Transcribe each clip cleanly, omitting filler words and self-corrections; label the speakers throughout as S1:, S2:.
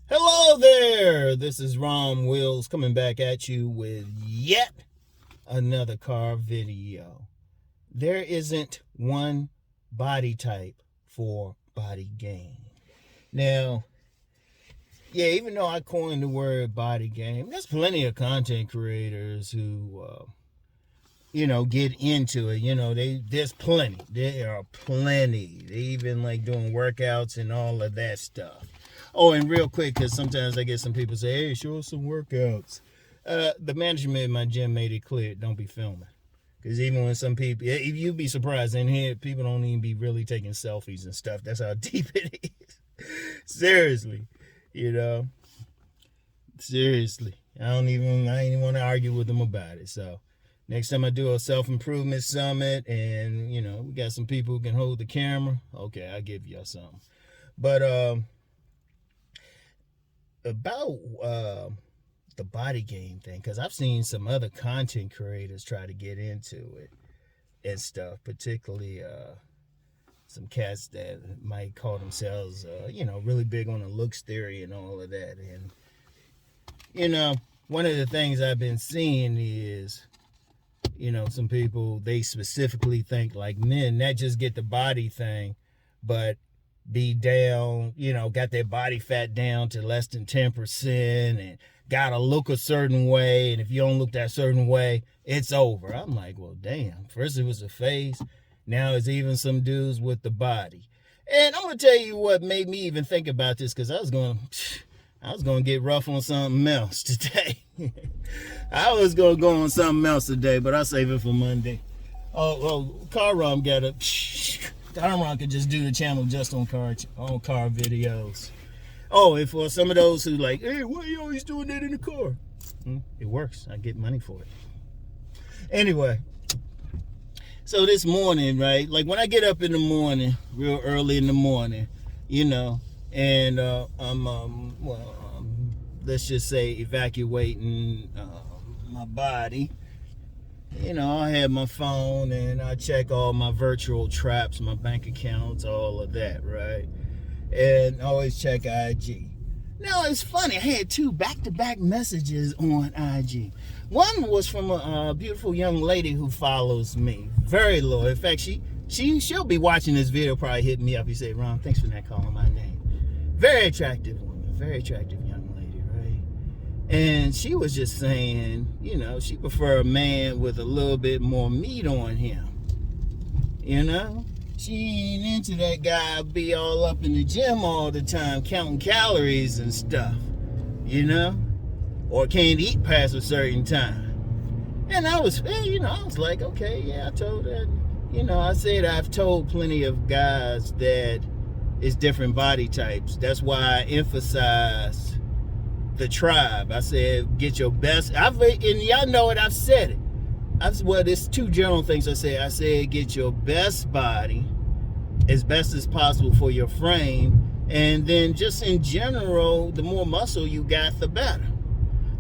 S1: Hello there, this is Rom Wills coming back at you with yet another car video. There isn't one body type for body game. Now, yeah, even though I coined the word body game, there's plenty of content creators who, get into it. There's plenty. There are plenty. They even like doing workouts and all of that stuff. Oh, and real quick, because sometimes I get some people say, hey, show us some workouts. The management in my gym made it clear, don't be filming. Because even when some people, you'd be surprised, in here, people don't even be really taking selfies and stuff. That's how deep it is. Seriously, seriously. I ain't even want to argue with them about it. So next time I do a self-improvement summit and, we got some people who can hold the camera, okay, I'll give y'all something. But, about the body game thing, because I've seen some other content creators try to get into it and stuff, particularly some cats that might call themselves, really big on the looks theory and all of that. And, one of the things I've been seeing is, some people, they specifically think like men, not just get the body thing, but be down, got their body fat down to less than 10% and gotta look a certain way. And if you don't look that certain way, it's over. I'm like, well, damn. First it was the face. Now it's even some dudes with the body. And I'm going to tell you what made me even think about this, because I was going to get rough on something else today. I was going to go on something else today, but I'll save it for Monday. Car Rom got a... Ron could just do the channel just on car videos. Oh, and for some of those who like, hey, why are you always doing that in the car? It works. I get money for it. Anyway, so this morning, right? Like when I get up in the morning, real early in the morning, and I'm, let's just say evacuating my body. I have my phone and I check all my virtual traps, my bank accounts, all of that, right? And always check IG. Now, it's funny. I had two back-to-back messages on IG. One was from a beautiful young lady who follows me. Very loyal. In fact, she'll be watching this video, probably hit me up. He said, Ron, thanks for not calling my name. Very attractive woman. Very attractive young lady, right? And she was just saying, she prefer a man with a little bit more meat on him. She ain't into that guy be all up in the gym all the time, counting calories and stuff, or can't eat past a certain time. And I was, I was like, okay, yeah, I told her, I said I've told plenty of guys that it's different body types. That's why I emphasize the tribe. I said, get your best. And y'all know it. I've said it. There's two general things I say. I said, get your best body as best as possible for your frame. And then just in general, the more muscle you got, the better.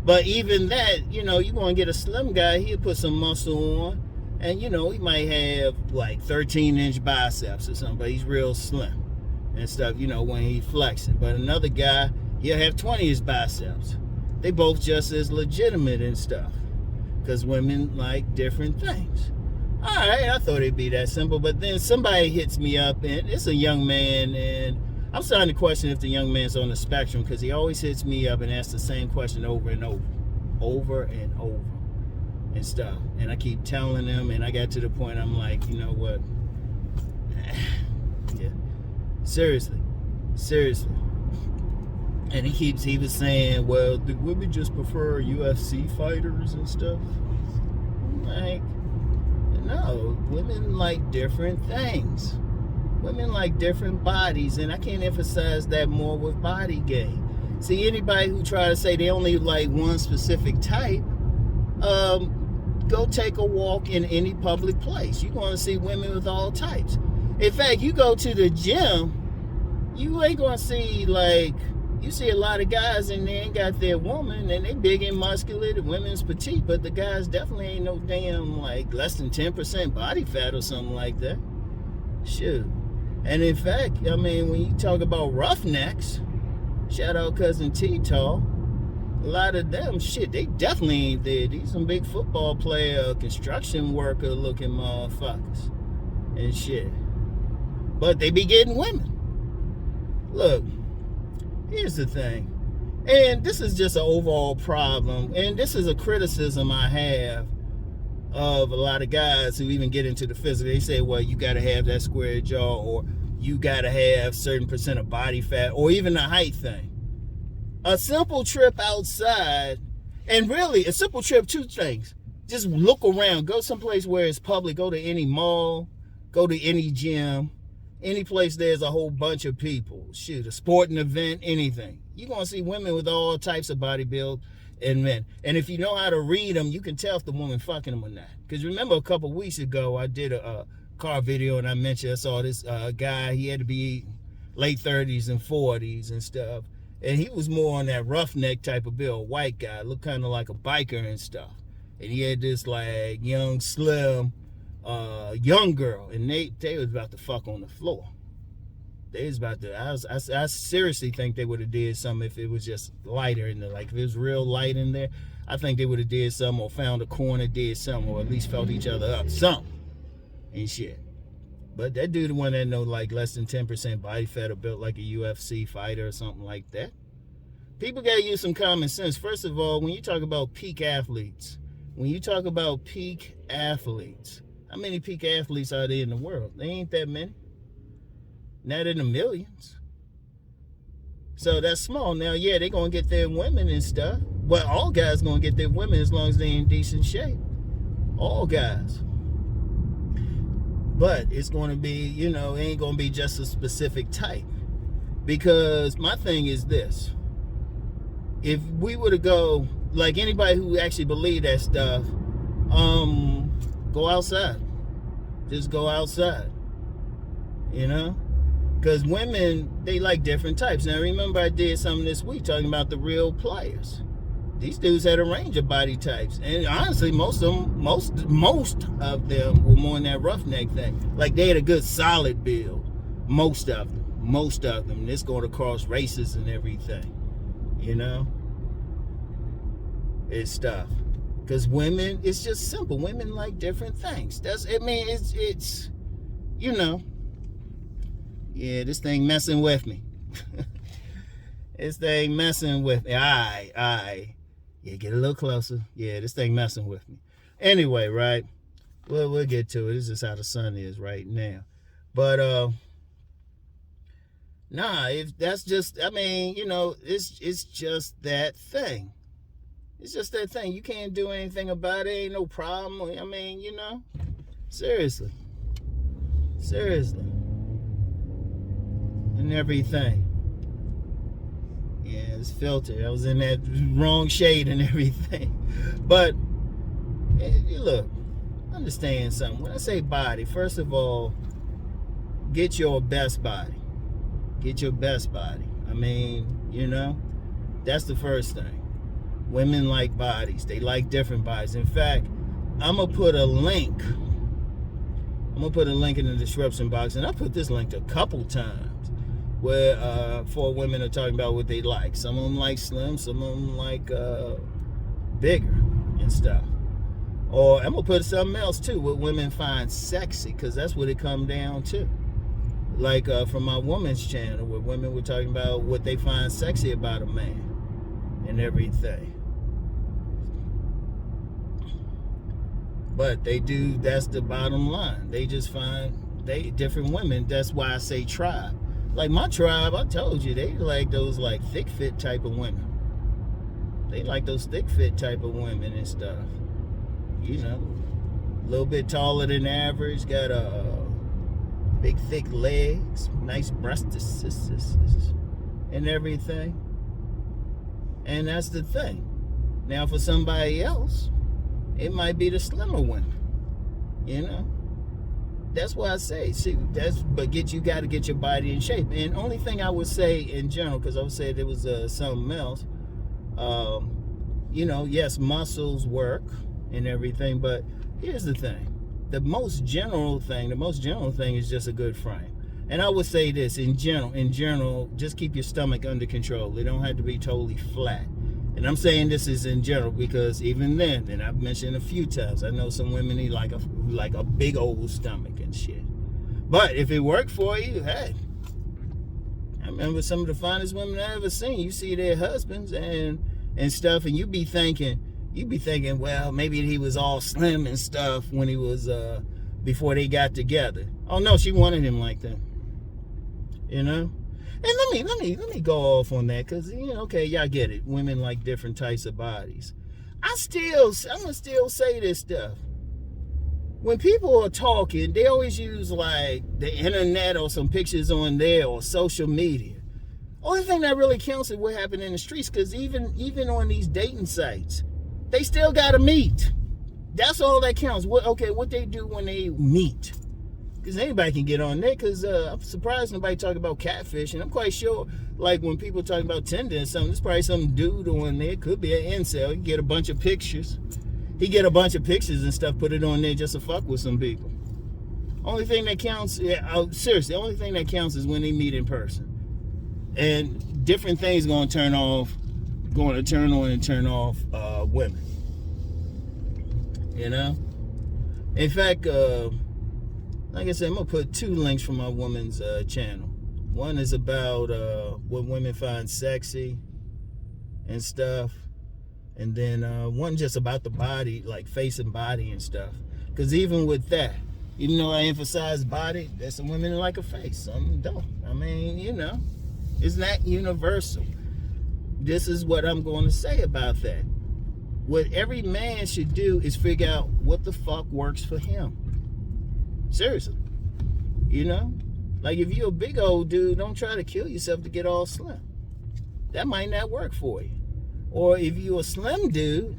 S1: But even that, you're going to get a slim guy, he'll put some muscle on. And, he might have like 13-inch biceps or something, but he's real slim and stuff, when he's flexing. But another guy, he'll have 20-inch biceps. They both just as legitimate and stuff, because women like different things. All right, I thought it'd be that simple, but then somebody hits me up, and it's a young man, and I'm starting to question if the young man's on the spectrum, because he always hits me up and asks the same question over and over and stuff. And I keep telling him, and I got to the point I'm like, you know what? Yeah, seriously. And he was saying, well, the women just prefer UFC fighters and stuff. I'm like, no, women like different things. Women like different bodies, and I can't emphasize that more with body game. See, anybody who try to say they only like one specific type, go take a walk in any public place. You're going to see women with all types. In fact, you go to the gym, you ain't going to see you see a lot of guys and they ain't got their woman, and they big and muscular, the women's petite, but the guys definitely ain't no damn less than 10% body fat or something like that. Shoot. And in fact, when you talk about roughnecks, Shout out Cousin T-Tall. A lot of them, shit, they definitely ain't there. These some big football player, construction worker looking motherfuckers and shit. But they be getting women. Look, here's the thing. And this is just an overall problem. And this is a criticism I have of a lot of guys who even get into the physical. They say, well, you got to have that square jaw, or you got to have certain percent of body fat, or even the height thing. A simple trip outside, and really a simple trip, two things. Just look around, go someplace where it's public, go to any mall, go to any gym, any place there's a whole bunch of people. Shoot, a sporting event, anything. You're going to see women with all types of body build and men. And if you know how to read them, you can tell if the woman fucking them or not. Because remember a couple weeks ago, I did a car video and I mentioned I saw this guy, he had to be late 30s and 40s and stuff. And he was more on that roughneck type of build, white guy, looked kind of like a biker and stuff. And he had this like young, slim, young girl, and they was about to fuck on the floor. They was about to. I seriously think they would have did something if it was just lighter in there. Like if it was real light in there, I think they would have did something or found a corner, did something, or at least felt each other up, something and shit. But that dude, the one that know like less than 10% body fat or built like a UFC fighter or something like that. People gotta use some common sense. First of all, when you talk about peak athletes, how many peak athletes are there in the world? They ain't that many. Not in the millions. So that's small. Now, yeah, they're going to get their women and stuff. Well, all guys going to get their women as long as they're in decent shape. All guys. But it's going to be, you know, it ain't going to be just a specific type. Because my thing is this. If we were to go, like anybody who actually believe that stuff, go outside. Just go outside. You know? Because women, they like different types. Now, remember I did something this week talking about the real players. These dudes had a range of body types. And honestly, most of them were more in that roughneck thing. Like, they had a good solid build. Most of them. And it's going across races and everything. You know? It's tough. Because women, it's just simple. Women like different things. It's you know. Yeah, this thing messing with me. This thing messing with me. Aye. Yeah, get a little closer. Yeah, this thing messing with me. Anyway, right? We'll get to it. This is how the sun is right now. But, if that's just, you know, it's just that thing. It's just that thing. You can't do anything about it. Ain't no problem. You know, seriously. And everything. Yeah, it's filtered. I was in that wrong shade and everything. But, look, understand something. When I say body, first of all, get your best body. Get your best body. You know, that's the first thing. Women like bodies. They like different bodies. In fact, I'm going to put a link in the description box, and I put this link a couple times, where four women are talking about what they like. Some of them like slim, some of them like bigger and stuff. Or I'm gonna put something else too, what women find sexy, because that's what it come down to. Like from my woman's channel, where women were talking about what they find sexy about a man and everything. But they do, that's the bottom line. They just find different women. That's why I say tribe. Like my tribe, I told you, they like those like thick fit type of women. They like those thick fit type of women and stuff. You know, a little bit taller than average, got big thick legs, nice breasts and everything. And that's the thing. Now for somebody else, it might be the slimmer women. You know? That's why I say, you got to get your body in shape. And only thing I would say in general, because I would say there was something else, you know, yes, muscles work and everything, but here's the thing. The most general thing is just a good frame. And I would say this in general, just keep your stomach under control. It don't have to be totally flat. And I'm saying this is in general because even then, and I've mentioned a few times, I know some women need like a big old stomach and shit. But if it worked for you, hey. I remember some of the finest women I ever seen. You see their husbands and stuff, and you be thinking, well, maybe he was all slim and stuff when he was before they got together. Oh no, she wanted him like that. You know? And let me go off on that, because okay, y'all get it. Women like different types of bodies. I'm gonna still say this stuff. When people are talking, they always use like the internet or some pictures on there or social media. Only thing that really counts is what happened in the streets, because even on these dating sites, they still gotta meet. That's all that counts. What they do when they meet. Because anybody can get on there, because I'm surprised nobody talk about catfish. And I'm quite sure, like when people talk about Tinder and something, there's probably some dude on there. It could be an incel. You get a bunch of pictures. He get a bunch of pictures and stuff, put it on there just to fuck with some people. Only thing that counts, seriously, the only thing that counts is when they meet in person. And different things going to turn on and turn off women. In fact, like I said, I'm going to put 2 links from my woman's channel. One is about what women find sexy and stuff. And then one just about the body, like face and body and stuff. Because even with that, even though I emphasize body, there's some women that like a face, some don't. I mean, it's not universal. This is what I'm going to say about that. What every man should do is figure out what the fuck works for him. Seriously. Like if you're a big old dude, don't try to kill yourself to get all slim. That might not work for you. Or if you're a slim dude,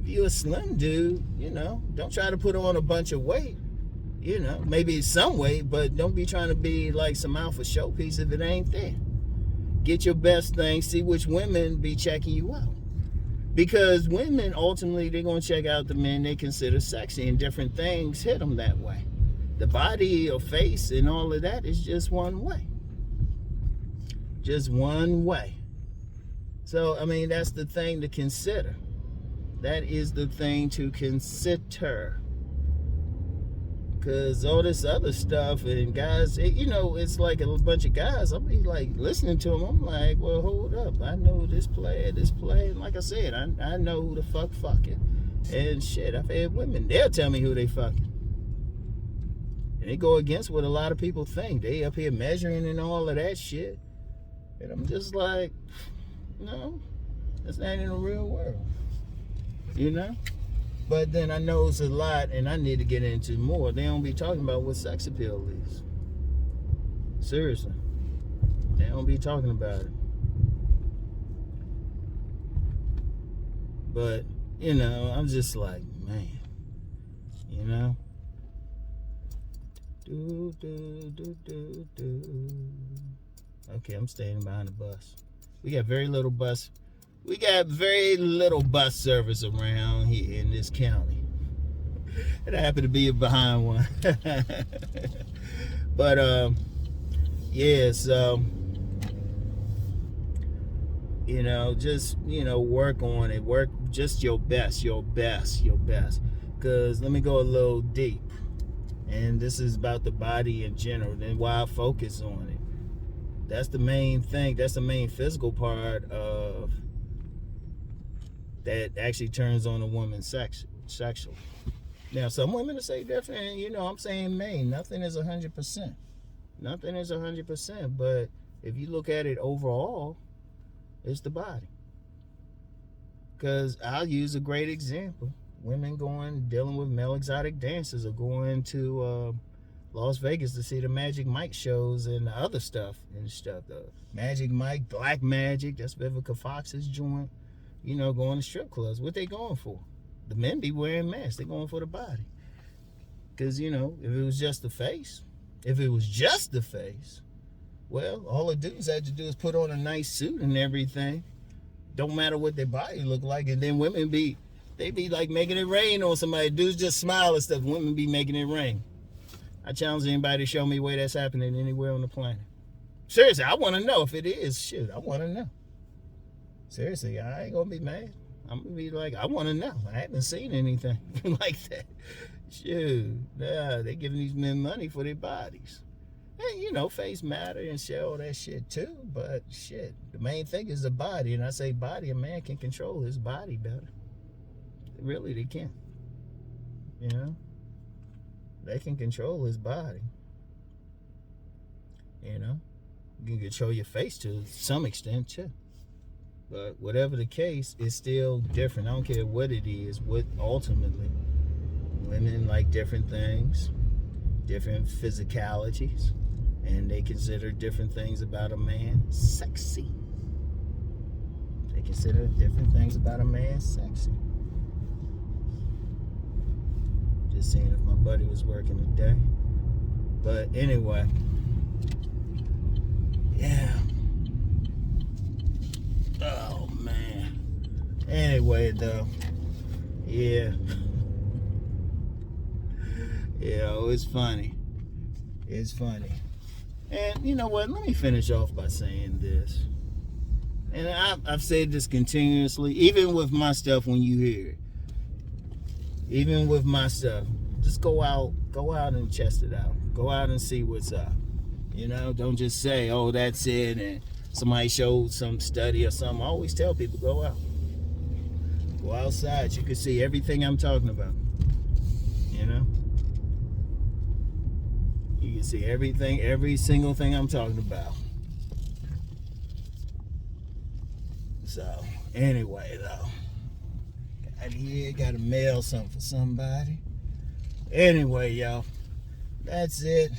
S1: don't try to put on a bunch of weight. Maybe some weight, but don't be trying to be like some alpha showpiece if it ain't there. Get your best thing, see which women be checking you out. Because women, ultimately, they're going to check out the men they consider sexy, and different things hit them that way. The body or face and all of that is just one way. Just one way. So, that's the thing to consider. That is the thing to consider. Because all this other stuff, and guys, it's like a bunch of guys. I'm like listening to them. I'm like, well, hold up. I know this player. And like I said, I know who the fucking. And shit, I've had women. They'll tell me who they fucking. And they go against what a lot of people think. They up here measuring and all of that shit. And I'm just like, no, that's not in the real world. But then I know it's a lot, and I need to get into more. They don't be talking about what sex appeal is. Seriously. They don't be talking about it. But, I'm just like, man. Okay, I'm staying behind the bus. We got very little bus service around here in this county. And I happen to be behind one. But yeah, so just work on it. Work just your best. Because let me go a little deep. And this is about the body in general, and why I focus on it. That's the main thing. That's the main physical part of that actually turns on a woman sexual. Now, some women will say different, and I'm saying main. Nothing is 100%. Nothing is 100%, but if you look at it overall, it's the body. Because I'll use a great example. Women dealing with male exotic dancers, or going to Las Vegas to see the Magic Mike shows and the other stuff. The Magic Mike, Black Magic, that's Vivica Fox's joint. Going to strip clubs. What they going for? The men be wearing masks. They going for the body. Because, if it was just the face, well, all the dudes had to do is put on a nice suit and everything. Don't matter what their body look like. And then women they be like making it rain on somebody. Dudes just smile and stuff. Women be making it rain. I challenge anybody to show me where that's happening anywhere on the planet. Seriously, I want to know if it is. Shoot, I want to know. Seriously, I ain't gonna be mad. I'm gonna be like, I want to know. I haven't seen anything like that. Shoot, nah, they giving these men money for their bodies. And, you know, face matter and shit, all that shit too. But shit, the main thing is the body. And I say body, a man can control his body better. Really, they can. You know? They can control his body. You know? You can control your face to some extent too. But whatever the case, it's still different. I don't care what it is, what ultimately. Women like different things, different physicalities, and they consider different things about a man sexy. They consider different things about a man sexy. Just seeing if my buddy was working today. But anyway, yeah. Oh man. Anyway though, yeah. Yeah, it's funny. It's funny. And you know what? Let me finish off by saying this. And I've said this continuously, even with my stuff when you hear it. Even with my stuff. Just go out and test it out. Go out and see what's up. You know, don't just say, oh, that's it, and somebody showed some study or something. I always tell people, go out. Go outside. You can see everything I'm talking about. You know? You can see everything, every single thing I'm talking about. So, anyway, though. Got here, got to mail something for somebody. Anyway, y'all. That's it.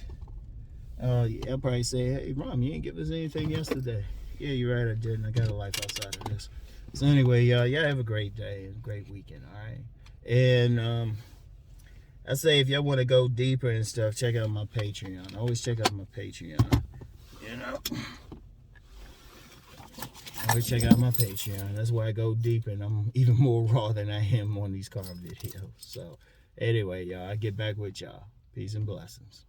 S1: Yeah, I'll probably say, hey, Rom, you didn't give us anything yesterday. Yeah, you're right, I didn't. I got a life outside of this. So anyway, y'all have a great day and a great weekend, all right? And I say if y'all want to go deeper and stuff, check out my Patreon. Always check out my Patreon. You know? Always check out my Patreon. That's where I go deeper and I'm even more raw than I am on these car videos. So anyway, y'all, I get back with y'all. Peace and blessings.